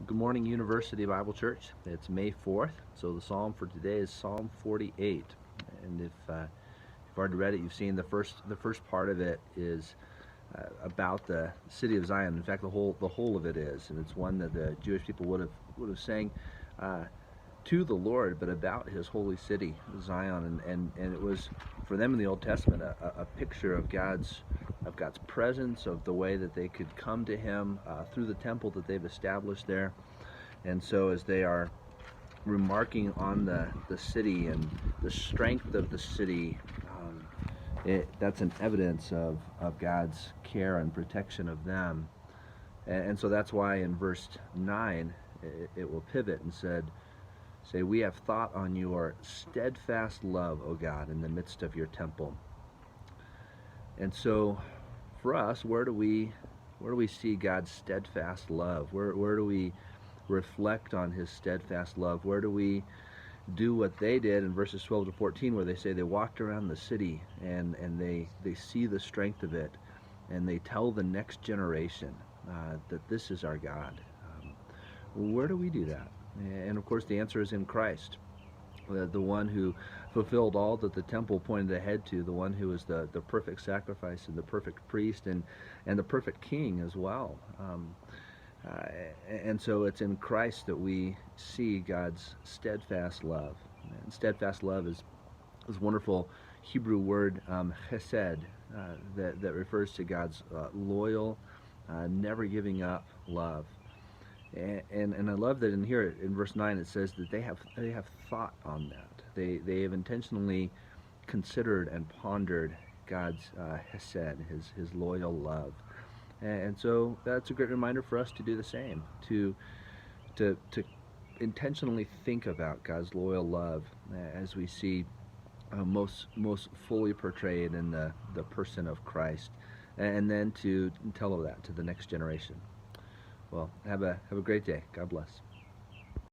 Good morning, University Bible Church. It's May 4th, so the psalm for today is Psalm 48. And if you've already read it, you've seen the first part of it is about the city of Zion. In fact, the whole of it is, and it's one that the Jewish people would have sang to the Lord, but about His holy city, Zion, and it was for them in the Old Testament a picture of God's presence, of the way that they could come to Him through the temple that they've established there. And so as they are remarking on the city and the strength of the city, that's an evidence of God's care and protection of them. And so that's why in verse 9 it will pivot and say, "We have thought on your steadfast love, O God, in the midst of your temple." And so for us, where do we see God's steadfast love? Where do we reflect on His steadfast love? Where do we do what they did in verses 12 to 14, where they say they walked around the city and they see the strength of it, and they tell the next generation that this is our God? Where do we do that? And of course the answer is in Christ, the one who fulfilled all that the temple pointed ahead to, the one who is the perfect sacrifice and the perfect priest and the perfect king as well. And so it's in Christ that we see God's steadfast love. And steadfast love is this wonderful Hebrew word chesed, that refers to God's loyal, never giving up love. And I love that in here in verse 9 it says that they have thought on that. They have intentionally considered and pondered God's hesed, his loyal love. And so that's a great reminder for us to do the same, to intentionally think about God's loyal love as we see most fully portrayed in the person of Christ, and then to tell of that to the next generation. Well, have a great day. God bless.